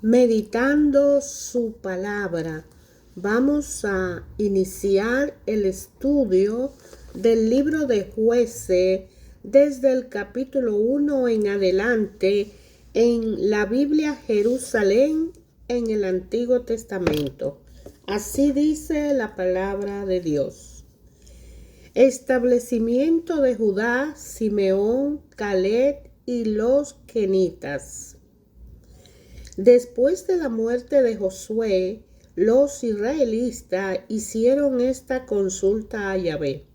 meditando su palabra. Vamos a iniciar el estudio del libro de Jueces desde el capítulo 1 en adelante en la Biblia Jerusalén en el Antiguo Testamento. Así dice la palabra de Dios. Establecimiento de Judá, Simeón, Caleb y los Kenitas. Después de la muerte de Josué, los israelitas hicieron esta consulta a Yahvé: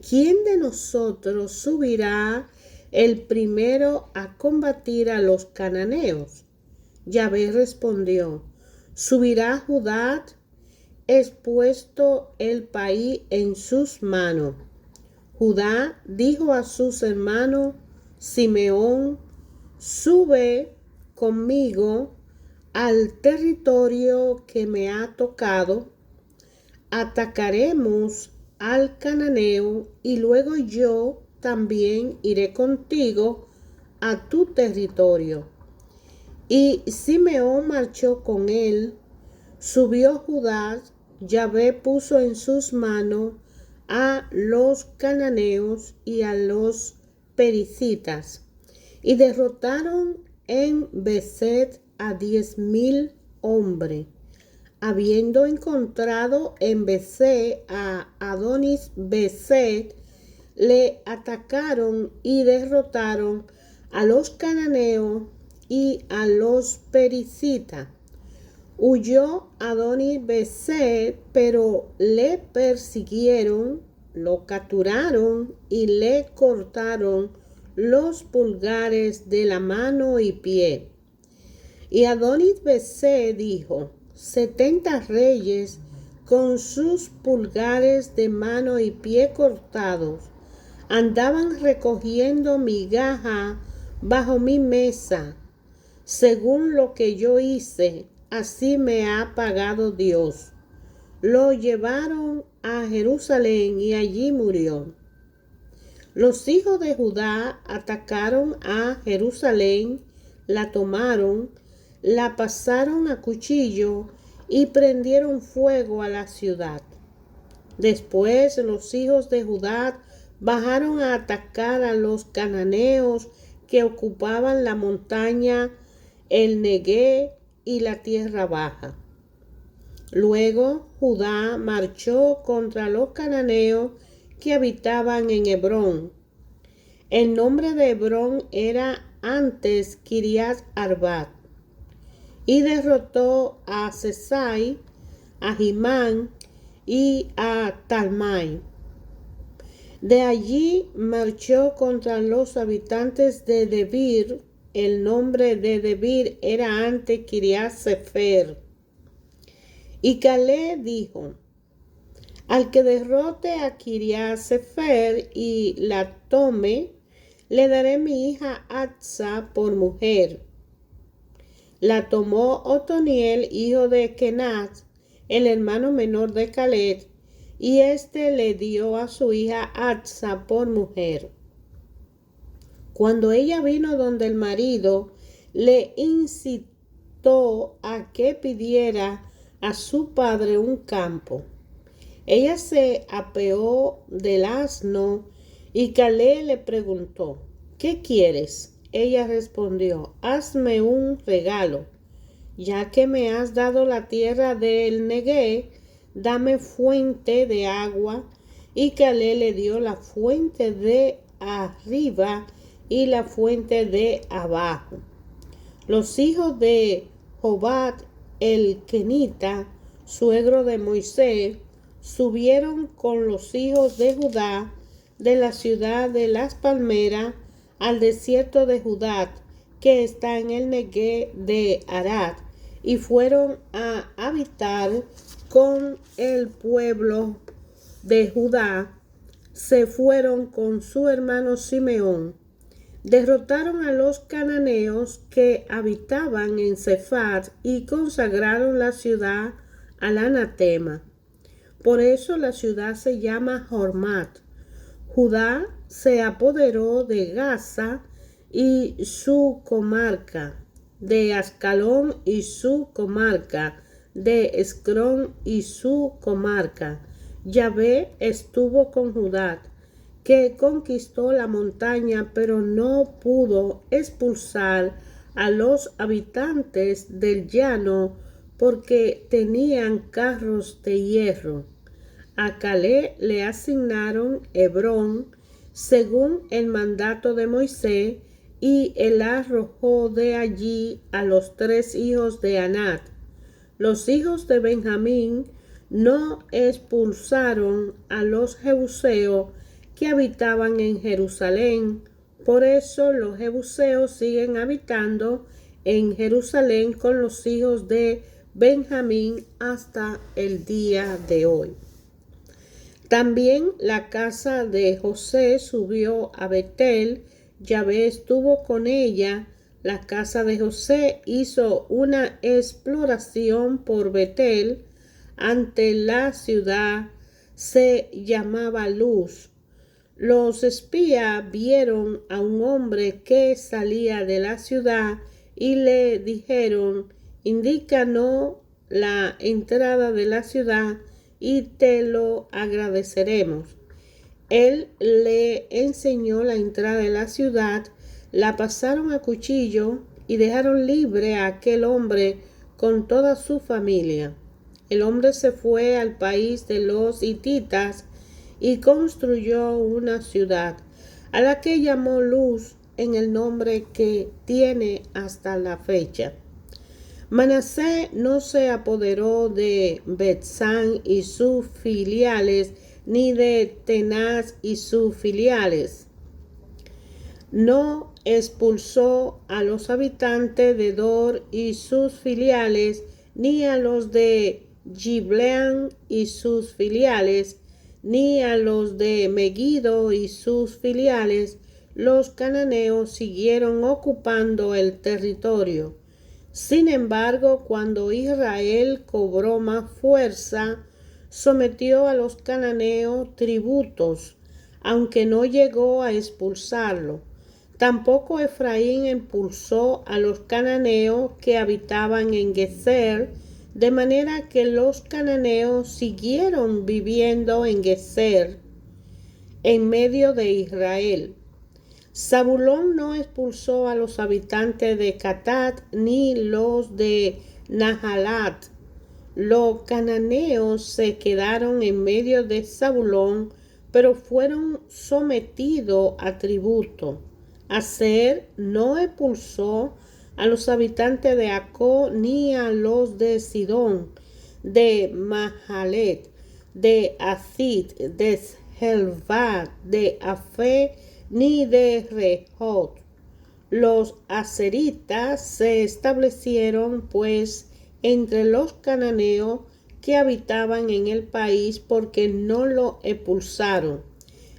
¿quién de nosotros subirá el primero a combatir a los cananeos? Yahvé respondió: subirá Judá, expuesto el país en sus manos. Judá dijo a sus hermanos: Simeón, sube conmigo al territorio que me ha tocado. Atacaremos al cananeo y luego yo también iré contigo a tu territorio. Y Simeón marchó con él. Subió Judá. Yahvé puso en sus manos a los cananeos y a los pericitas, y derrotaron en Beset a 10,000 hombres. Habiendo encontrado en Beset a Adonis-Beset, le atacaron y derrotaron a los cananeos y a los pericitas. Huyó Adonis-Beset, pero le persiguieron, lo capturaron y le cortaron los pulgares de la mano y pie. Y Adonis-Beset dijo: 70 reyes con sus pulgares de mano y pie cortados andaban recogiendo migaja bajo mi mesa. Según lo que yo hice, así me ha pagado Dios. Lo llevaron a Jerusalén y allí murió. Los hijos de Judá atacaron a Jerusalén, la tomaron, la pasaron a cuchillo y prendieron fuego a la ciudad. Después los hijos de Judá bajaron a atacar a los cananeos que ocupaban la montaña, el Negué y la tierra baja. Luego Judá marchó contra los cananeos que habitaban en Hebrón. El nombre de Hebrón era antes Kiriat Arbat, y derrotó a Sesai, a Jimán y a Talmai. De allí marchó contra los habitantes de Debir. El nombre de Debir era antes Kiriat Sefer. Y Caleb dijo: al que derrote a Kiriat Sefer y la tome, le daré mi hija Atsa por mujer. La tomó Otoniel, hijo de Kenaz, el hermano menor de Caleb, y éste le dio a su hija Atsa por mujer. Cuando ella vino donde el marido, le incitó a que pidiera a su padre un campo. Ella se apeó del asno y Caleb le preguntó: ¿qué quieres? Ella respondió: hazme un regalo. Ya que me has dado la tierra del Negué, dame fuente de agua. Y Caleb le dio la fuente de arriba y la fuente de abajo. Los hijos de Jobat el Kenita, suegro de Moisés, subieron con los hijos de Judá de la ciudad de las palmeras al desierto de Judá, que está en el Negué de Arad, y fueron a habitar con el pueblo de Judá. Se fueron con su hermano Simeón. Derrotaron a los cananeos que habitaban en Sefat y consagraron la ciudad al anatema. Por eso la ciudad se llama Hormat. Judá se apoderó de Gaza y su comarca, de Ascalón y su comarca, de Escrón y su comarca. Yahvé estuvo con Judá, que conquistó la montaña, pero no pudo expulsar a los habitantes del llano porque tenían carros de hierro. A Caleb le asignaron Hebrón según el mandato de Moisés, y él arrojó de allí a los 3 hijos de Anat. Los hijos de Benjamín no expulsaron a los jebuseos que habitaban en Jerusalén. Por eso los jebuseos siguen habitando en Jerusalén con los hijos de Benjamín hasta el día de hoy. También la casa de José subió a Betel. Yahvé estuvo con ella. La casa de José hizo una exploración por Betel. Ante la ciudad se llamaba Luz. Los espías vieron a un hombre que salía de la ciudad y le dijeron: indícanos la entrada de la ciudad y te lo agradeceremos. Él le enseñó la entrada de la ciudad, la pasaron a cuchillo y dejaron libre a aquel hombre con toda su familia. El hombre se fue al país de los hititas y construyó una ciudad, a la que llamó Luz, en el nombre que tiene hasta la fecha. Manasés no se apoderó de Betsán y sus filiales, ni de Tenaz y sus filiales. No expulsó a los habitantes de Dor y sus filiales, ni a los de Gibleán y sus filiales, ni a los de Megiddo y sus filiales. Los cananeos siguieron ocupando el territorio. Sin embargo, cuando Israel cobró más fuerza, sometió a los cananeos tributos, aunque no llegó a expulsarlo. Tampoco Efraín expulsó a los cananeos que habitaban en Gezer, de manera que los cananeos siguieron viviendo en Gezer, en medio de Israel. Zabulón no expulsó a los habitantes de Catat ni los de Nahalat. Los cananeos se quedaron en medio de Zabulón, pero fueron sometidos a tributo. Aser no expulsó a los habitantes de Acó ni a los de Sidón, de Mahalet, de Acid, de Helvad, de Afé, ni de Rehot. Los aseritas se establecieron pues entre los cananeos que habitaban en el país, porque no lo expulsaron.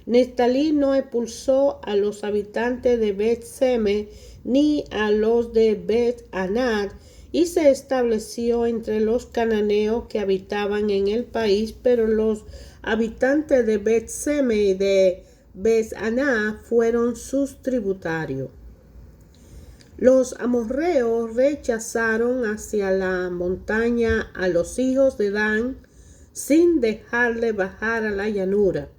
Neftalí no expulsó a los habitantes de Bet-Seme ni a los de Bet-Anat, y se estableció entre los cananeos que habitaban en el país, pero los habitantes de Bet-Seme y de Bet-Anat fueron sus tributarios. Los amorreos rechazaron hacia la montaña a los hijos de Dan, sin dejarle bajar a la llanura.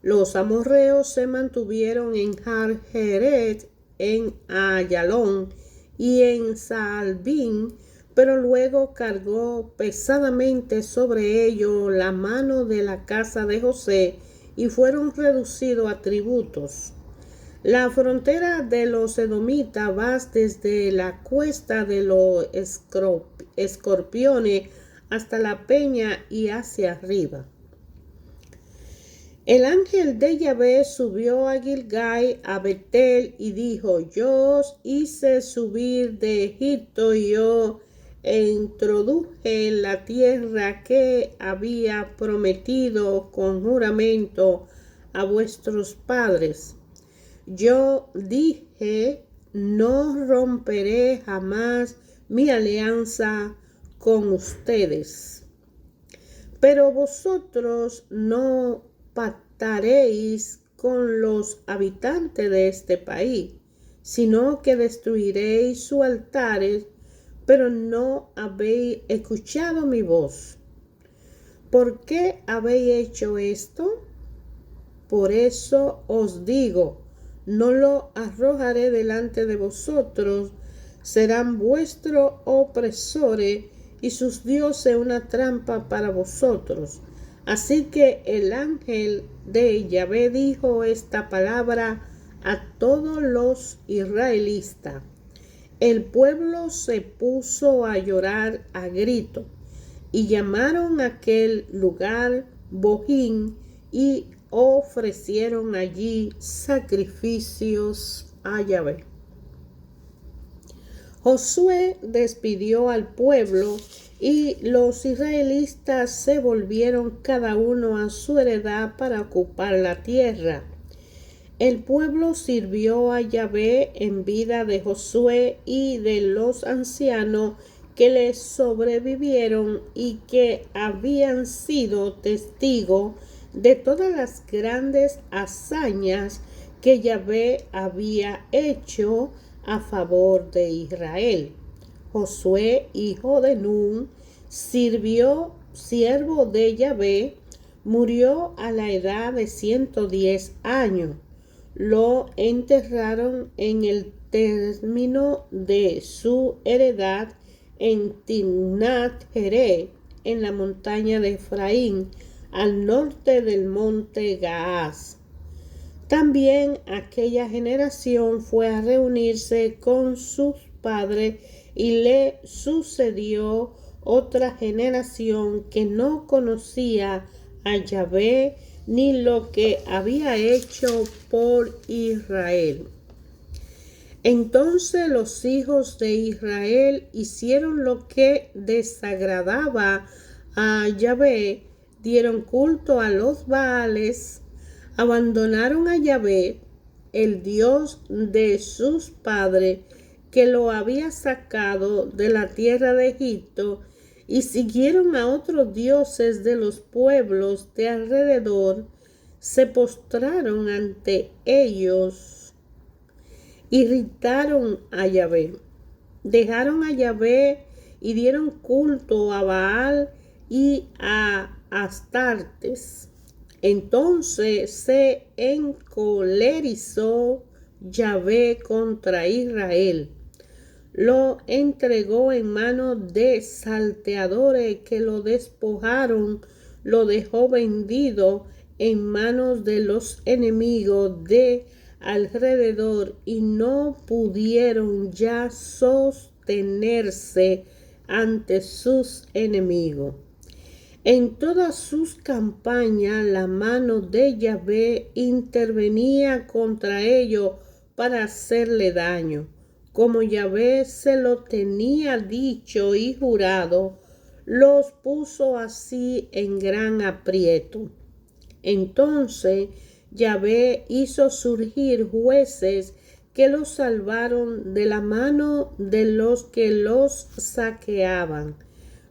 Los amorreos se mantuvieron en Har-Heret, en Ayalón y en Saalbín, pero luego cargó pesadamente sobre ellos la mano de la casa de José y fueron reducidos a tributos. La frontera de los edomitas va desde la cuesta de los escorpiones hasta la peña y hacia arriba. El ángel de Yahvé subió a Gilgal, a Betel, y dijo: yo os hice subir de Egipto, y yo introduje en la tierra que había prometido con juramento a vuestros padres. Yo dije: no romperé jamás mi alianza con ustedes. Pero vosotros no pactaréis con los habitantes de este país, sino que destruiréis sus altares, pero no habéis escuchado mi voz. ¿Por qué habéis hecho esto? Por eso os digo, no lo arrojaré delante de vosotros, serán vuestros opresores y sus dioses una trampa para vosotros. Así que el ángel de Yahvé dijo esta palabra a todos los israelitas. El pueblo se puso a llorar a grito y llamaron a aquel lugar Bojín y ofrecieron allí sacrificios a Yahvé. Josué despidió al pueblo y los israelitas se volvieron cada uno a su heredad para ocupar la tierra. El pueblo sirvió a Yahvé en vida de Josué y de los ancianos que le sobrevivieron y que habían sido testigos de todas las grandes hazañas que Yahvé había hecho a favor de Israel. Josué, hijo de Nun, siervo de Yahvé, murió a la edad de 110 años. Lo enterraron en el término de su heredad en Timnat Jerez, en la montaña de Efraín, al norte del monte Gaás. También aquella generación fue a reunirse con sus padres y le sucedió otra generación que no conocía a Yahvé ni lo que había hecho por Israel. Entonces los hijos de Israel hicieron lo que desagradaba a Yahvé, dieron culto a los Baales, abandonaron a Yahvé, el Dios de sus padres, que lo había sacado de la tierra de Egipto, y siguieron a otros dioses de los pueblos de alrededor, se postraron ante ellos, irritaron a Yahvé, dejaron a Yahvé y dieron culto a Baal y a Astartes. Entonces se encolerizó Yahvé contra Israel. Lo entregó en manos de salteadores que lo despojaron, lo dejó vendido en manos de los enemigos de alrededor y no pudieron ya sostenerse ante sus enemigos. En todas sus campañas la mano de Yahvé intervenía contra ellos para hacerle daño. Como Yahvé se lo tenía dicho y jurado, los puso así en gran aprieto. Entonces Yahvé hizo surgir jueces que los salvaron de la mano de los que los saqueaban,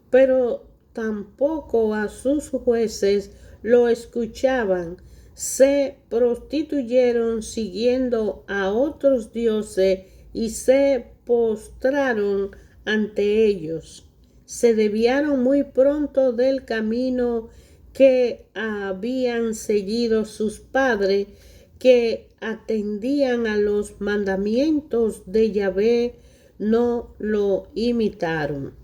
pero tampoco a sus jueces lo escuchaban. Se prostituyeron siguiendo a otros dioses y se postraron ante ellos. Se desviaron muy pronto del camino que habían seguido sus padres, que atendían a los mandamientos de Yahvé, no lo imitaron.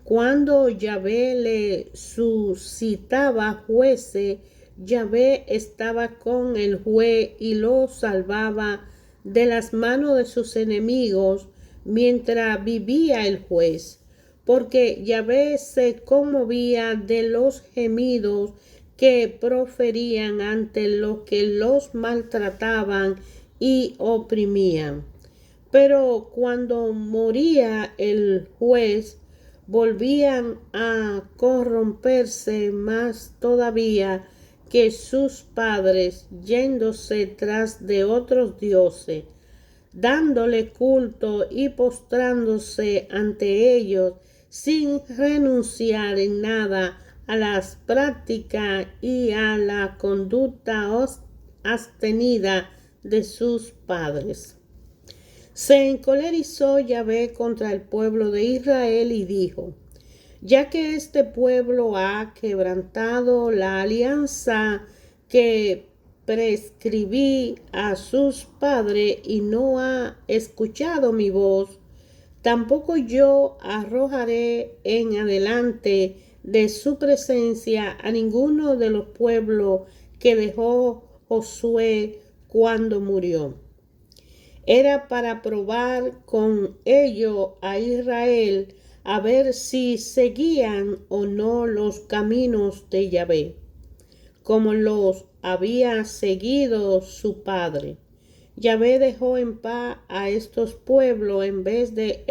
Cuando Yahvé le suscitaba jueces, Yahvé estaba con el juez y lo salvaba de las manos de sus enemigos mientras vivía el juez, porque Yahvé se conmovía de los gemidos que proferían ante los que los maltrataban y oprimían. Pero cuando moría el juez, volvían a corromperse más todavía que sus padres, yéndose tras de otros dioses, dándole culto y postrándose ante ellos, sin renunciar en nada a las prácticas y a la conducta abstenida de sus padres. Se encolerizó Yahvé contra el pueblo de Israel y dijo: ya que este pueblo ha quebrantado la alianza que prescribí a sus padres y no ha escuchado mi voz, tampoco yo arrojaré en adelante de su presencia a ninguno de los pueblos que dejó Josué cuando murió. Era para probar con ello a Israel a ver si seguían o no los caminos de Yahvé, como los había seguido su padre. Yahvé dejó en paz a estos pueblos en vez de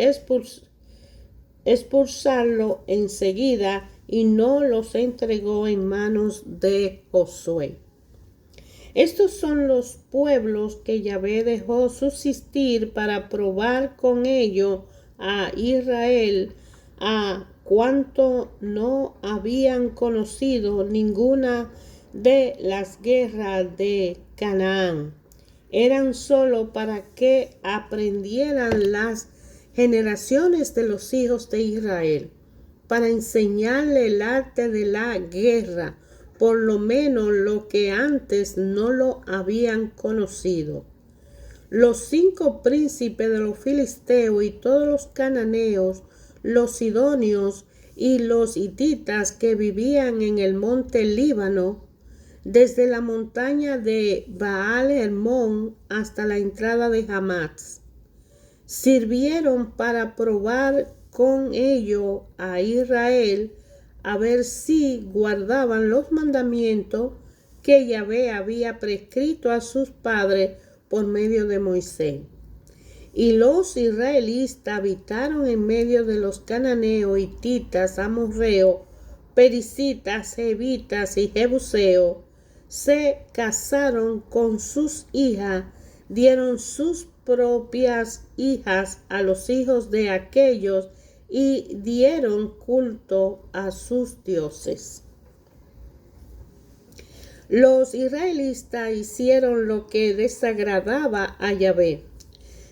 expulsarlo enseguida, y no los entregó en manos de Josué. Estos son los pueblos que Yahvé dejó subsistir para probar con ello a Israel, a cuanto no habían conocido ninguna de las guerras de Canaán. Eran solo para que aprendieran las generaciones de los hijos de Israel, para enseñarle el arte de la guerra, por lo menos lo que antes no lo habían conocido. Los 5 príncipes de los filisteos y todos los cananeos, los sidonios y los hititas que vivían en el monte Líbano, desde la montaña de Baal Hermón hasta la entrada de Hamat, sirvieron para probar con ello a Israel, a ver si guardaban los mandamientos que Yahvé había prescrito a sus padres por medio de Moisés. Y los israelitas habitaron en medio de los cananeos, hititas, amorreos, pericitas, jevitas y jebuseos. Se casaron con sus hijas, dieron sus propias hijas a los hijos de aquellos y dieron culto a sus dioses. Los israelitas hicieron lo que desagradaba a Yahvé.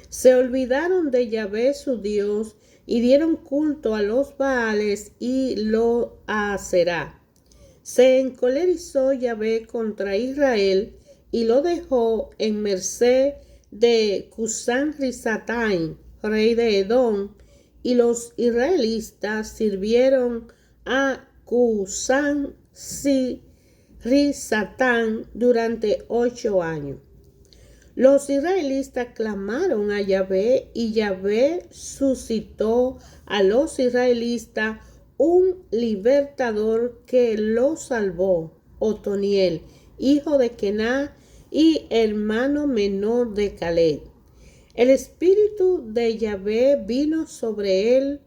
Se olvidaron de Yahvé su Dios y dieron culto a los Baales y lo Aserá. Se encolerizó Yahvé contra Israel y lo dejó en merced de Cusán-Risataim, rey de Edom, y los israelitas sirvieron a Cusán-Risataim durante 8 años. Los israelitas clamaron a Yahvé y Yahvé suscitó a los israelitas un libertador que los salvó, Otoniel, hijo de Kenaz y hermano menor de Caleb. El espíritu de Yahvé vino sobre él,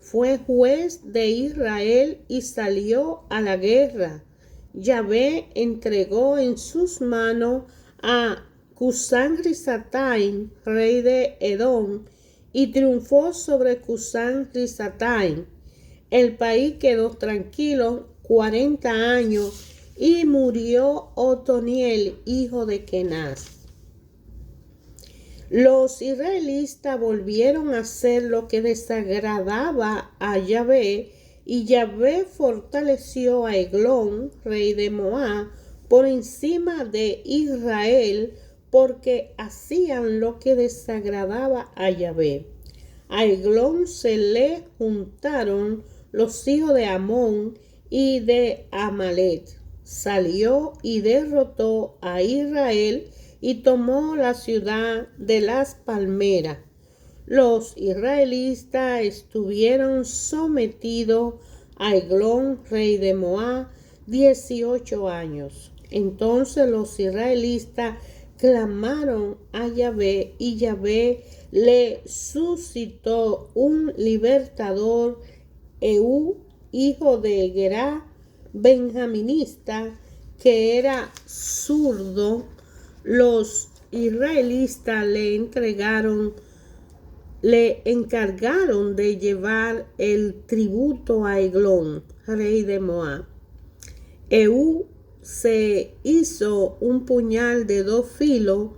fue juez de Israel y salió a la guerra. Yahvé entregó en sus manos a Cusán-Risataim, rey de Edom, y triunfó sobre Cusán-Risataim. El país quedó tranquilo 40 años y murió Otoniel, hijo de Kenaz. Los israelitas volvieron a hacer lo que desagradaba a Yahvé, y Yahvé fortaleció a Eglón, rey de Moab, por encima de Israel, porque hacían lo que desagradaba a Yahvé. A Eglón se le juntaron los hijos de Amón y de Amalek. Salió y derrotó a Israel y tomó la ciudad de las palmeras. Los israelitas estuvieron sometidos a Eglón, rey de Moab, 18 años. Entonces los israelitas clamaron a Yahvé y Yahvé le suscitó un libertador, Ehud, hijo de Gerá, benjaminista, que era zurdo. Los israelitas le encargaron de llevar el tributo a Eglón, rey de Moab. Ehud se hizo un puñal de 2 filos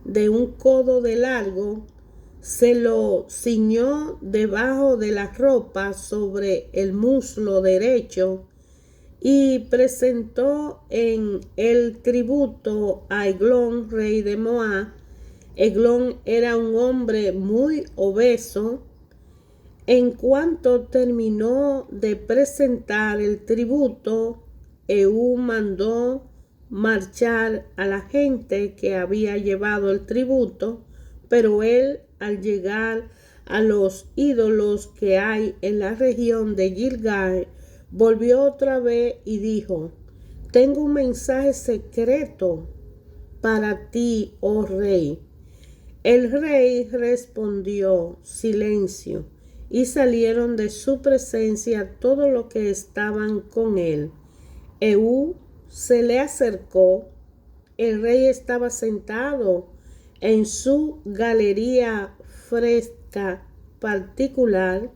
de 1 codo de largo, se lo ciñó debajo de la ropa sobre el muslo derecho y presentó en el tributo a Eglón, rey de Moab. Eglón era un hombre muy obeso. En cuanto terminó de presentar el tributo, Ehud mandó marchar a la gente que había llevado el tributo, pero él, al llegar a los ídolos que hay en la región de Gilgal, volvió otra vez y dijo: tengo un mensaje secreto para ti, oh rey. El rey respondió: silencio. Y salieron de su presencia todos los que estaban con él. Ehud se le acercó. El rey estaba sentado en su galería fresca particular.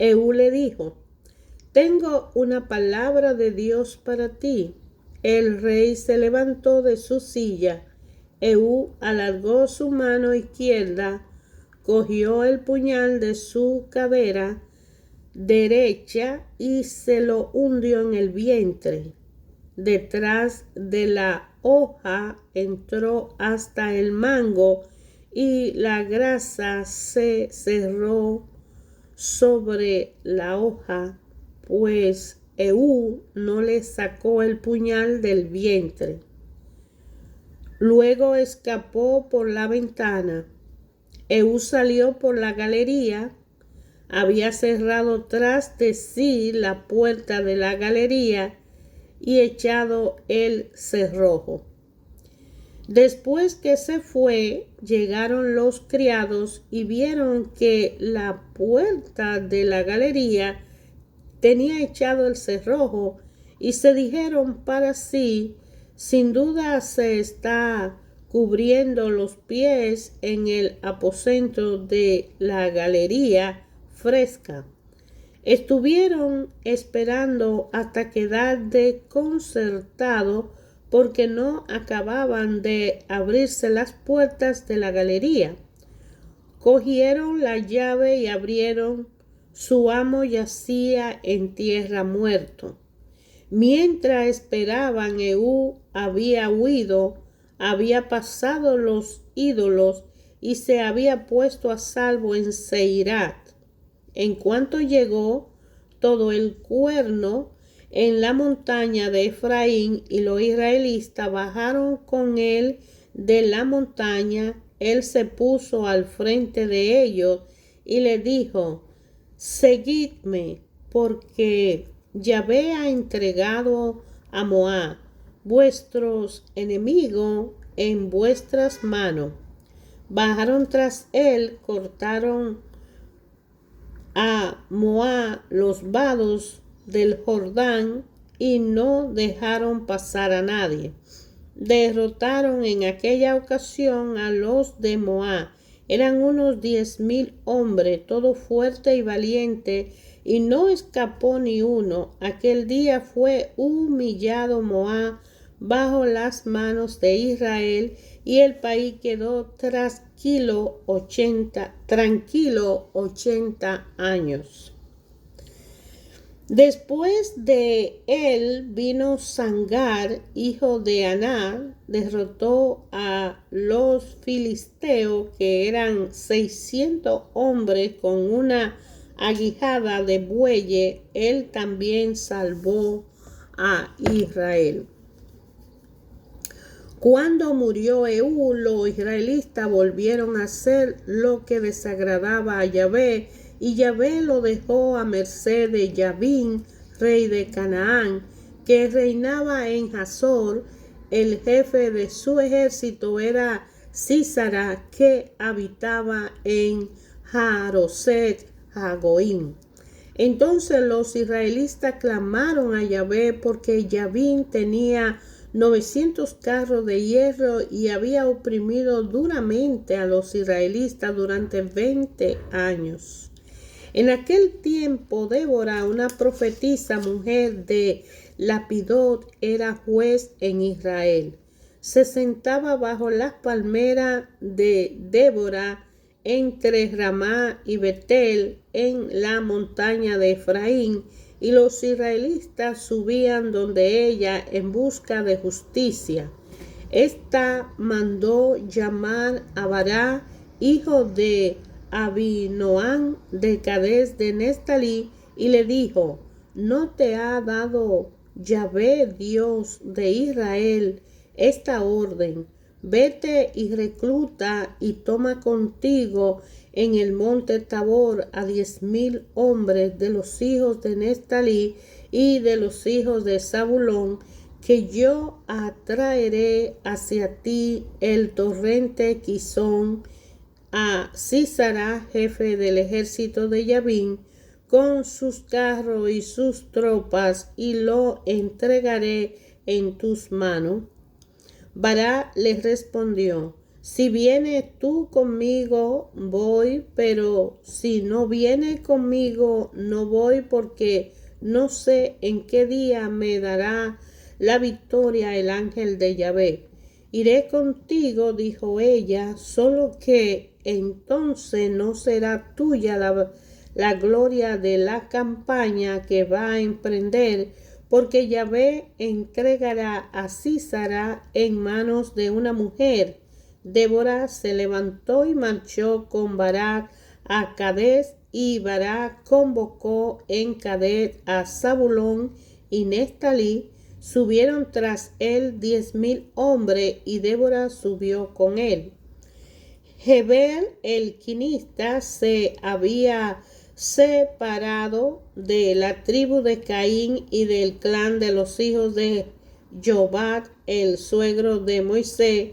Ehud le dijo: tengo una palabra de Dios para ti. El rey se levantó de su silla. Ehud alargó su mano izquierda, cogió el puñal de su cadera derecha y se lo hundió en el vientre. Detrás de la hoja entró hasta el mango y la grasa se cerró sobre la hoja, pues Ehud no le sacó el puñal del vientre. Luego escapó por la ventana. Ehud salió por la galería. Había cerrado tras de sí la puerta de la galería y echado el cerrojo. Después que se fue, llegaron los criados y vieron que la puerta de la galería tenía echado el cerrojo y se dijeron para sí: sin duda se está cubriendo los pies en el aposento de la galería fresca. Estuvieron esperando hasta quedar desconcertados porque no acababan de abrirse las puertas de la galería. Cogieron la llave y abrieron. Su amo yacía en tierra muerto. Mientras esperaban, Ehud había huido, había pasado los ídolos y se había puesto a salvo en Seirat. En cuanto llegó, todo el cuerno en la montaña de Efraín y los israelitas bajaron con él de la montaña. Él se puso al frente de ellos y le dijo: seguidme, porque Yahvé ha entregado a Moab, vuestros enemigos, en vuestras manos. Bajaron tras él, cortaron a Moab los vados del Jordán y no dejaron pasar a nadie. Derrotaron en aquella ocasión a los de Moab. Eran unos 10,000 hombres, todos fuertes y valientes, y no escapó ni uno. Aquel día fue humillado Moab bajo las manos de Israel, y el país quedó tranquilo 80 años. Después de él vino Sangar, hijo de Anar, derrotó a los filisteos, que eran 600 hombres, con una aguijada de bueyes. Él también salvó a Israel. Cuando murió Ehud, los israelitas volvieron a hacer lo que desagradaba a Yahvé, y Yahvé lo dejó a merced de Yabín, rey de Canaán, que reinaba en Hazor. El jefe de su ejército era Sísara, que habitaba en Haroset Hagoim. Entonces los israelitas clamaron a Yahvé, porque Yabín tenía 900 carros de hierro y había oprimido duramente a los israelitas durante 20 años. En aquel tiempo, Débora, una profetisa, mujer de Lapidot, era juez en Israel. Se sentaba bajo las palmeras de Débora entre Ramá y Betel en la montaña de Efraín, y los israelitas subían donde ella en busca de justicia. Esta mandó llamar a Bará, hijo de Abinoam de Cades de Neftalí, y le dijo: ¿No te ha dado Yahvé, Dios de Israel, esta orden? Vete y recluta y toma contigo en el monte Tabor a 10,000 hombres de los hijos de Neftalí y de los hijos de Zabulón, que yo atraeré hacia ti el torrente Quizón, a Sísara, jefe del ejército de Yabín, con sus carros y sus tropas, y lo entregaré en tus manos. Bará les respondió: si vienes tú conmigo, voy, pero si no vienes conmigo, no voy, porque no sé en qué día me dará la victoria el ángel de Yahvé. Iré contigo, dijo ella, solo que entonces no será tuya la gloria de la campaña que va a emprender, porque Yahvé entregará a Sísara en manos de una mujer. Débora se levantó y marchó con Barak a Cades, y Barak convocó en Cades a Zabulón y Neftalí. Subieron tras él 10,000 hombres, y Débora subió con él. Heber el quinista se había separado de la tribu de Caín y del clan de los hijos de Jobat, el suegro de Moisés.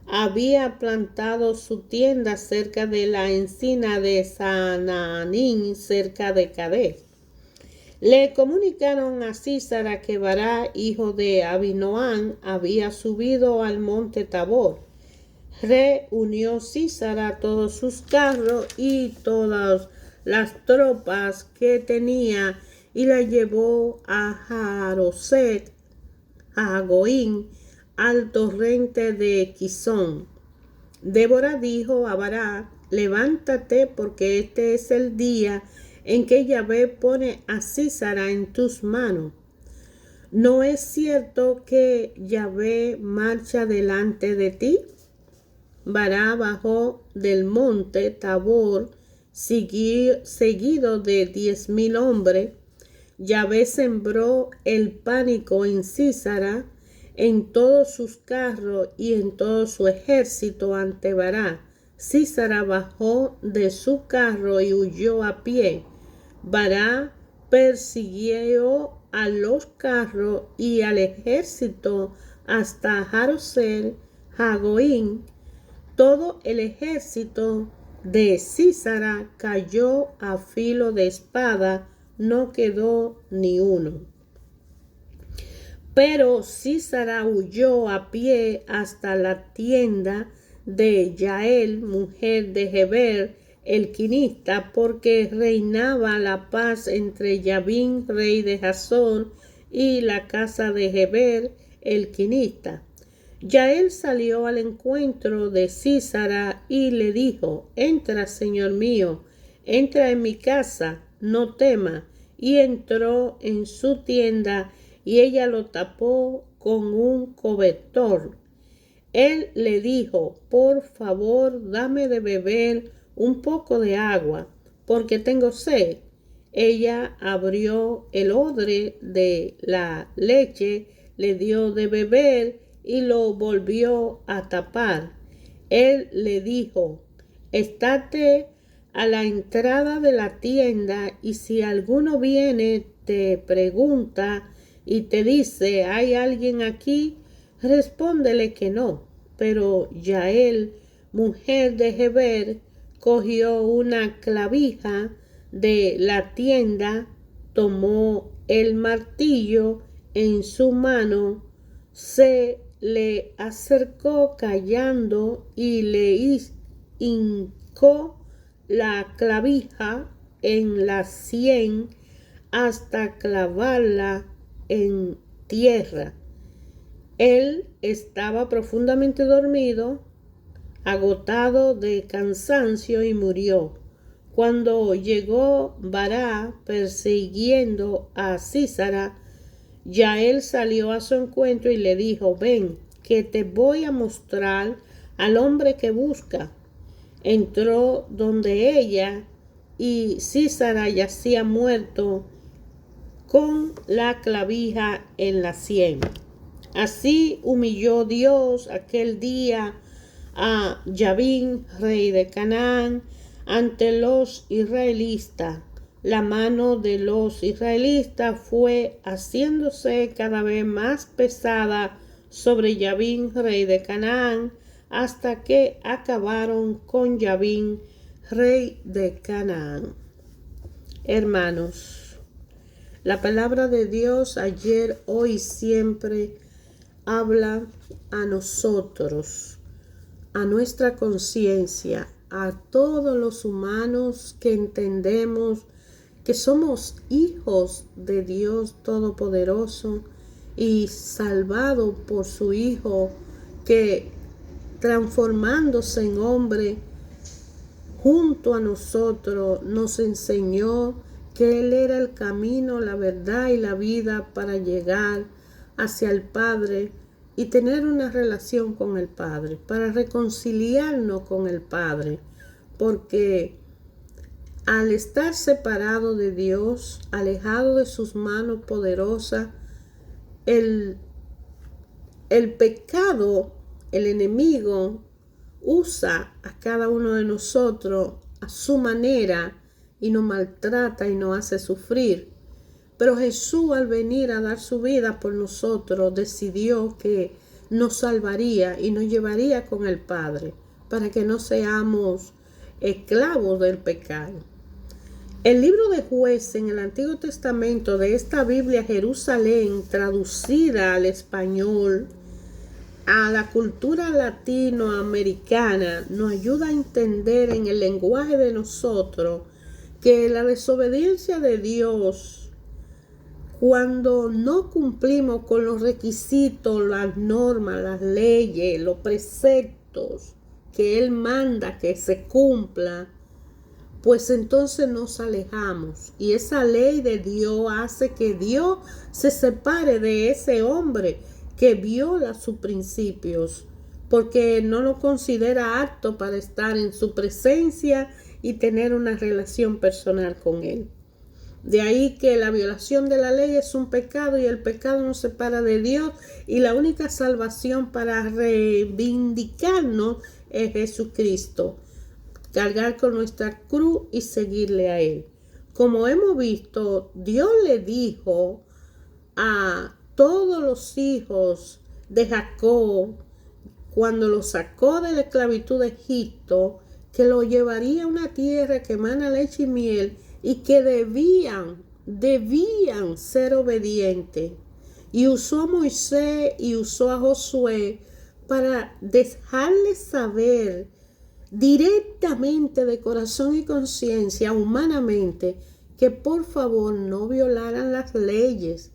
Había plantado su tienda cerca de la encina de Sananín, cerca de Cades. Le comunicaron a Sísara que Bará, hijo de Abinoam, había subido al monte Tabor. Reunió Sísara todos sus carros y todas las tropas que tenía, y la llevó a Jaroset, a Goín, al torrente de Quizón. Débora dijo a Bará: levántate, porque este es el día en que Yahvé pone a Sísara en tus manos. ¿No es cierto que Yahvé marcha delante de ti? Bará bajó del monte Tabor, seguido de 10,000 hombres. Yahvé sembró el pánico en Sísara, en todos sus carros y en todo su ejército ante Bará. Sísara bajó de su carro y huyó a pie. Bará persiguió a los carros y al ejército hasta Jaroset, Jagoín. Todo el ejército de Sísara cayó a filo de espada, no quedó ni uno. Pero Sísara huyó a pie hasta la tienda de Yael, mujer de Heber el quinista, porque reinaba la paz entre Yabín, rey de Jasón, y la casa de Heber el quinista. Yael salió al encuentro de Sísara y le dijo: entra, señor mío, entra en mi casa, no tema. Y entró en su tienda, y ella lo tapó con un cobertor. Él le dijo: por favor, dame de beber un poco de agua, porque tengo sed. Ella abrió el odre de la leche, le dio de beber y lo volvió a tapar. Él le dijo: estate a la entrada de la tienda, y si alguno viene, te pregunta y te dice: ¿hay alguien aquí?, respóndele que no. Pero Yael, mujer de Heber, cogió una clavija de la tienda, tomó el martillo en su mano, se le acercó callando y le hincó la clavija en la sien hasta clavarla en tierra. Él estaba profundamente dormido. agotado de cansancio, y murió. Cuando llegó Bará persiguiendo a Sísara, Yael salió a su encuentro y le dijo: ven, que te voy a mostrar al hombre que busca. Entró donde ella, y Sísara yacía muerto con la clavija en la sien. Así humilló Dios aquel día a Yabín, rey de Canaán, ante los israelitas. La mano de los israelitas fue haciéndose cada vez más pesada sobre Yabín, rey de Canaán, hasta que acabaron con Yabín, rey de Canaán. Hermanos, la palabra de Dios ayer, hoy y siempre habla a nosotros, a nuestra conciencia, a todos los humanos que entendemos que somos hijos de Dios Todopoderoso y salvados por su Hijo, que transformándose en hombre junto a nosotros nos enseñó que Él era el camino, la verdad y la vida para llegar hacia el Padre y tener una relación con el Padre, para reconciliarnos con el Padre, porque al estar separado de Dios, alejado de sus manos poderosas, el pecado, el enemigo, usa a cada uno de nosotros a su manera y nos maltrata y nos hace sufrir. Pero Jesús, al venir a dar su vida por nosotros, decidió que nos salvaría y nos llevaría con el Padre para que no seamos esclavos del pecado. El libro de Jueces en el Antiguo Testamento de esta Biblia Jerusalén, traducida al español, a la cultura latinoamericana, nos ayuda a entender en el lenguaje de nosotros que la desobediencia de Dios, cuando no cumplimos con los requisitos, las normas, las leyes, los preceptos que Él manda que se cumpla, pues entonces nos alejamos. Y esa ley de Dios hace que Dios se separe de ese hombre que viola sus principios, porque no lo considera apto para estar en su presencia y tener una relación personal con Él. De ahí que la violación de la ley es un pecado y el pecado nos separa de Dios, y la única salvación para reivindicarnos es Jesucristo. Cargar con nuestra cruz y seguirle a Él. Como hemos visto, Dios le dijo a todos los hijos de Jacob, cuando los sacó de la esclavitud de Egipto, que lo llevaría a una tierra que emana leche y miel, y que debían ser obedientes. Y usó a Moisés y usó a Josué para dejarles saber directamente, de corazón y conciencia, humanamente, que por favor no violaran las leyes,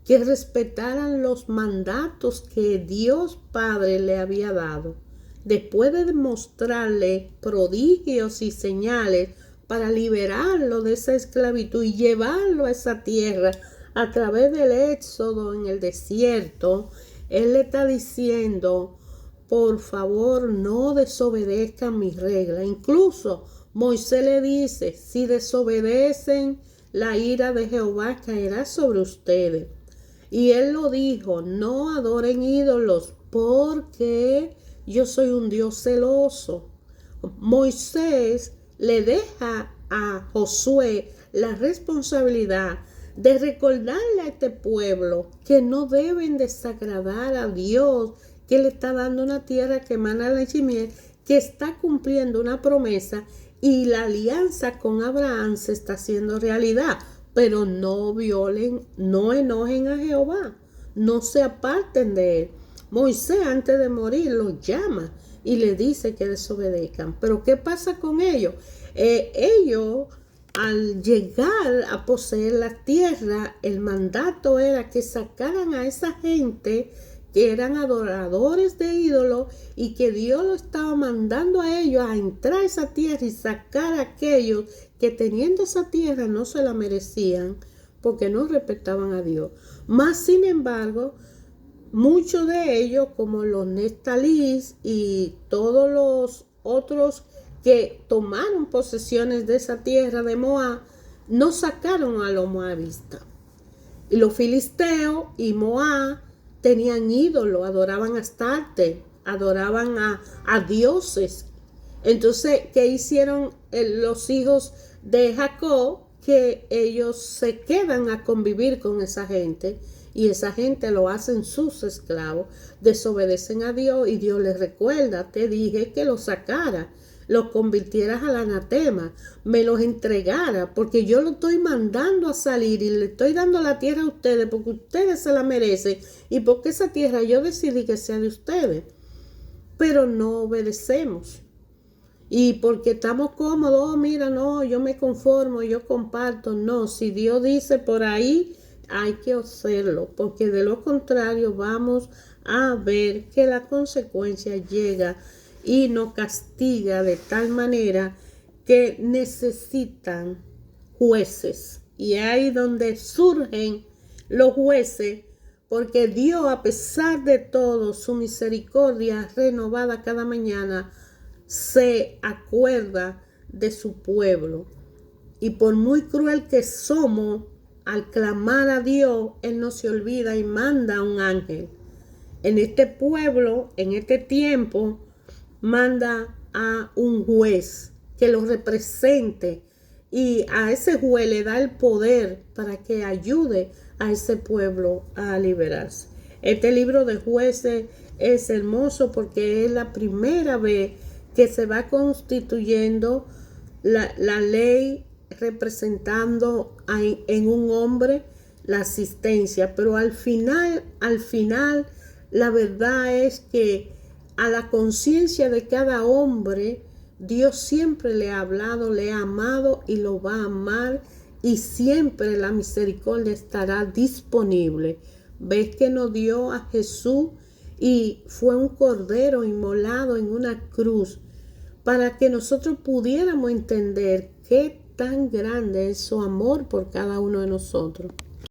que respetaran los mandatos que Dios Padre le había dado. Después de mostrarle prodigios y señales para liberarlo de esa esclavitud y llevarlo a esa tierra a través del éxodo en el desierto, Él le está diciendo: por favor, no desobedezcan mis reglas. Incluso Moisés le dice: si desobedecen, la ira de Jehová caerá sobre ustedes. Y Él lo dijo: no adoren ídolos, porque yo soy un Dios celoso. Moisés le deja a Josué la responsabilidad de recordarle a este pueblo que no deben desagradar a Dios, que le está dando una tierra que emana leche y miel, que está cumpliendo una promesa, y la alianza con Abraham se está haciendo realidad. Pero no violen, no enojen a Jehová, no se aparten de Él. Moisés, antes de morir, los llama y le dice que desobedezcan. Pero ¿qué pasa con ellos? Ellos, al llegar a poseer la tierra, el mandato era que sacaran a esa gente que eran adoradores de ídolos y que Dios lo estaba mandando a ellos a entrar a esa tierra y sacar a aquellos que teniendo esa tierra no se la merecían porque no respetaban a Dios. Más sin embargo, muchos de ellos, como los neftalíes y todos los otros que tomaron posesiones de esa tierra de Moab, no sacaron a los moabitas. Y los filisteos y Moab tenían ídolos, adoraban a Astarte, adoraban a dioses. Entonces, ¿qué hicieron los hijos de Jacob? Que ellos se quedan a convivir con esa gente y esa gente lo hacen sus esclavos, desobedecen a Dios y Dios les recuerda, te dije que los sacara, los convirtieras al anatema, me los entregara, porque yo lo estoy mandando a salir y le estoy dando la tierra a ustedes porque ustedes se la merecen y porque esa tierra yo decidí que sea de ustedes, pero no obedecemos. Y porque estamos cómodos, oh, mira, no, yo me conformo, yo comparto. No, si Dios dice por ahí, hay que hacerlo, porque de lo contrario vamos a ver que la consecuencia llega y nos castiga de tal manera que necesitan jueces. Y ahí donde surgen los jueces, porque Dios, a pesar de todo, su misericordia renovada cada mañana, se acuerda de su pueblo. Y por muy cruel que somos, al clamar a Dios, Él no se olvida y manda a un ángel. En este pueblo, en este tiempo, manda a un juez que lo represente y a ese juez le da el poder para que ayude a ese pueblo a liberarse. Este libro de Jueces es hermoso porque es la primera vez que se va constituyendo la ley representando en un hombre la asistencia, pero al final, la verdad es que a la conciencia de cada hombre, Dios siempre le ha hablado, le ha amado y lo va a amar y siempre la misericordia estará disponible. ¿Ves que nos dio a Jesús y fue un cordero inmolado en una cruz para que nosotros pudiéramos entender qué tan grande es su amor por cada uno de nosotros?